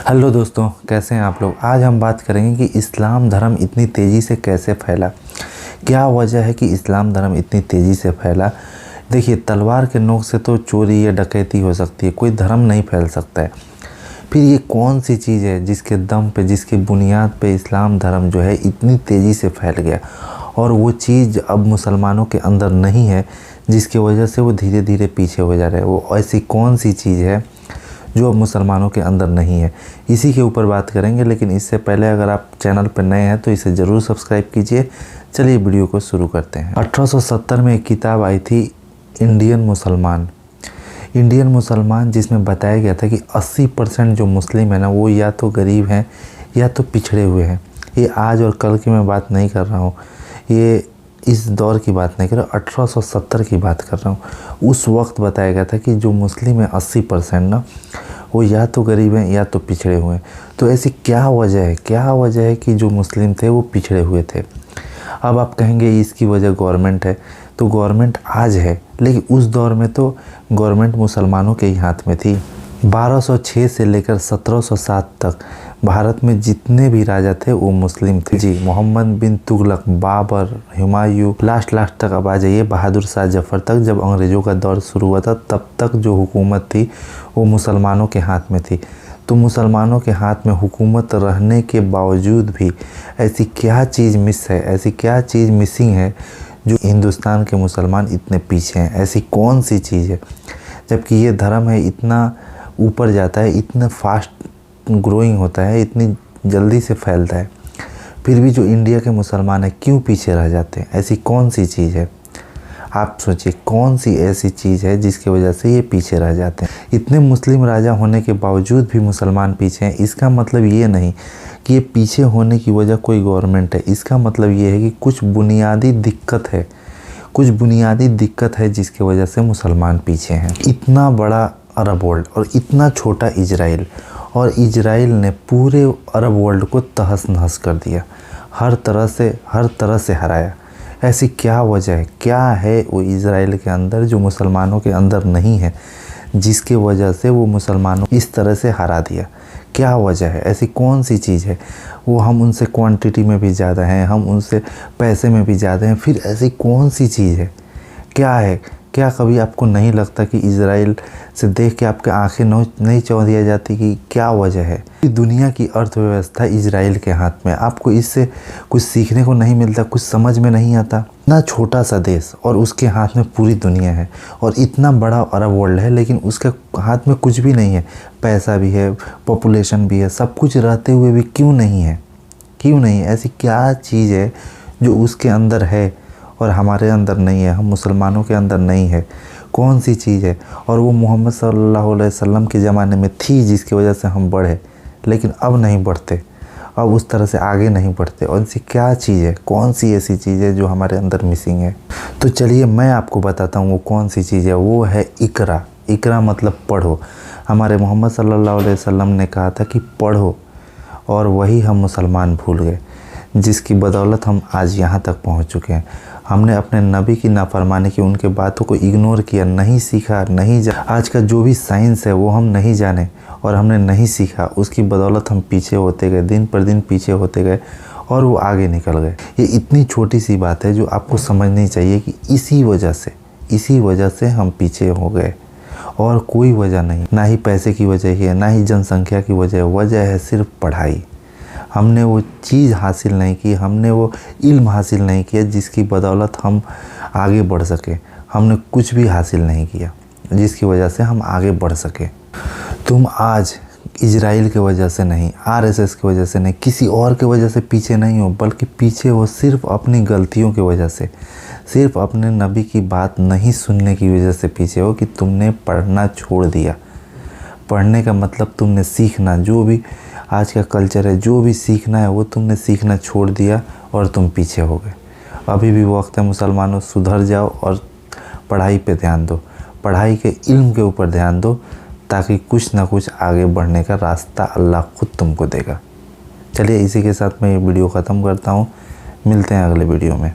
Hello दोस्तों, कैसे हैं आप लोग। आज हम बात करेंगे कि इस्लाम धर्म इतनी तेज़ी से कैसे फैला। क्या वजह है कि इस्लाम धर्म इतनी तेज़ी से फैला। देखिए, तलवार के नोक से तो चोरी या डकैती हो सकती है, कोई धर्म नहीं फैल सकता है। फिर ये कौन सी चीज़ है जिसके दम पे, जिसकी बुनियाद पे इस्लाम धर्म जो है इतनी तेज़ी से फैल गया, और वो चीज़ अब मुसलमानों के अंदर नहीं है, जिसकी वजह से वो धीरे धीरे पीछे हो जा रहे हैं। वो ऐसी कौन सी चीज़ है जो अब मुसलमानों के अंदर नहीं है, इसी के ऊपर बात करेंगे। लेकिन इससे पहले अगर आप चैनल पर नए हैं तो इसे ज़रूर सब्सक्राइब कीजिए। चलिए वीडियो को शुरू करते हैं। 1870 में एक किताब आई थी, इंडियन मुसलमान, जिसमें बताया गया था कि 80% जो मुस्लिम है ना, वो या तो गरीब हैं या तो पिछड़े हुए हैं। ये आज और कल की मैं बात नहीं कर रहा हूँ, ये इस दौर की बात नहीं कर रहा, 1870 की बात कर रहा हूँ। उस वक्त बताया गया था कि जो मुस्लिम है 80% ना, वो या तो गरीब हैं या तो पिछड़े हुए हैं। तो ऐसी क्या वजह है कि जो मुस्लिम थे वो पिछड़े हुए थे। अब आप कहेंगे इसकी वजह गवर्नमेंट है, तो गवर्नमेंट आज है, लेकिन उस दौर में तो गवर्नमेंट मुसलमानों के ही हाथ में थी। 1206 से लेकर 1707 तक भारत में जितने भी राजा थे वो मुस्लिम थे जी। मोहम्मद बिन तुगलक, बाबर, हुमायूं, लास्ट तक अब आ जाइए बहादुर शाह जफर तक। जब अंग्रेज़ों का दौर शुरू हुआ था तब तक जो हुकूमत थी वो मुसलमानों के हाथ में थी। तो मुसलमानों के हाथ में हुकूमत रहने के बावजूद भी ऐसी क्या चीज़ मिस है, ऐसी क्या चीज़ मिसिंग है जो हिंदुस्तान के मुसलमान इतने पीछे हैं। ऐसी कौन सी चीज़ है, जबकि ये धर्म है इतना ऊपर जाता है, इतना फास्ट ग्रोइंग होता है, इतनी जल्दी से फैलता है, फिर भी जो इंडिया के मुसलमान हैं क्यों पीछे रह जाते हैं। ऐसी कौन सी चीज़ है, आप सोचिए कौन सी ऐसी चीज़ है जिसकी वजह से ये पीछे रह जाते हैं। इतने मुस्लिम राजा होने के बावजूद भी मुसलमान पीछे हैं। इसका मतलब ये नहीं कि ये पीछे होने की वजह कोई गवर्नमेंट है, इसका मतलब ये है कि कुछ बुनियादी दिक्कत है जिसकी वजह से मुसलमान पीछे हैं। इतना बड़ा अरब वर्ल्ड और इतना छोटा इजराइल, और इजराइल ने पूरे अरब वर्ल्ड को तहस नहस कर दिया, हर तरह से हराया। ऐसी क्या वजह है, क्या है वो इजराइल के अंदर जो मुसलमानों के अंदर नहीं है, जिसके वजह से वो मुसलमानों इस तरह से हरा दिया। क्या वजह है, ऐसी कौन सी चीज़ है। वो हम उनसे क्वांटिटी में भी ज़्यादा हैं, हम उनसे पैसे में भी ज़्यादा हैं, फिर ऐसी कौन सी चीज़ है, क्या है। क्या कभी आपको नहीं लगता कि इजराइल से देख के आपके आंखें नहीं चौंधिया जाती कि क्या वजह है। दुनिया की अर्थव्यवस्था इजराइल के हाथ में, आपको इससे कुछ सीखने को नहीं मिलता, कुछ समझ में नहीं आता। इतना छोटा सा देश और उसके हाथ में पूरी दुनिया है, और इतना बड़ा अरब वर्ल्ड है, लेकिन उसके हाथ में कुछ भी नहीं है। पैसा भी है, पॉपुलेशन भी है, सब कुछ रहते हुए भी क्यों नहीं है। ऐसी क्या चीज़ है जो उसके अंदर है और हमारे अंदर नहीं है, हम मुसलमानों के अंदर नहीं है। कौन सी चीज़ है, और वो मोहम्मद सल्लल्लाहु अलैहि वसल्लम के ज़माने में थी जिसकी वजह से हम बढ़े, लेकिन अब नहीं बढ़ते, अब उस तरह से आगे नहीं बढ़ते। और ऐसी क्या चीज़ है, कौन सी ऐसी चीज़ है जो हमारे अंदर मिसिंग है। तो चलिए मैं आपको बताता हूँ वो कौन सी चीज़ है। वो है इकरा मतलब पढ़ो। हमारे मोहम्मद सल्लल्लाहु अलैहि वसल्लम ने कहा था कि पढ़ो, और वही हम मुसलमान भूल गए, जिसकी बदौलत हम आज यहाँ तक पहुँच चुके हैं। हमने अपने नबी की नाफरमानी की, उनके बातों को इग्नोर किया, नहीं सीखा, आज का जो भी साइंस है वो हम नहीं जाने और हमने नहीं सीखा। उसकी बदौलत हम पीछे होते गए, दिन पर दिन पीछे होते गए, और वो आगे निकल गए। ये इतनी छोटी सी बात है जो आपको समझनी चाहिए कि इसी वजह से हम पीछे हो गए, और कोई वजह नहीं। ना ही पैसे की वजह है, ना ही जनसंख्या की वजह है सिर्फ पढ़ाई। हमने वो चीज़ हासिल नहीं की, हमने वो इल्म हासिल नहीं किया जिसकी बदौलत हम आगे बढ़ सके। हमने कुछ भी हासिल नहीं किया जिसकी वजह से हम आगे बढ़ सके। तुम आज इजराइल की वजह से नहीं, आरएसएस की वजह से नहीं, किसी और की वजह से पीछे नहीं हो, बल्कि पीछे हो सिर्फ अपनी गलतियों की वजह से, सिर्फ अपने नबी की बात नहीं सुनने की वजह से पीछे हो कि तुमने पढ़ना छोड़ दिया। पढ़ने का मतलब तुमने सीखना, जो भी आज का कल्चर है, जो भी सीखना है वो तुमने सीखना छोड़ दिया और तुम पीछे हो गए। अभी भी वक्त है मुसलमानों, सुधर जाओ और पढ़ाई पे ध्यान दो, पढ़ाई के इल्म के ऊपर ध्यान दो, ताकि कुछ ना कुछ आगे बढ़ने का रास्ता अल्लाह खुद तुमको देगा। चलिए इसी के साथ मैं ये वीडियो ख़त्म करता हूँ, मिलते हैं अगले वीडियो में।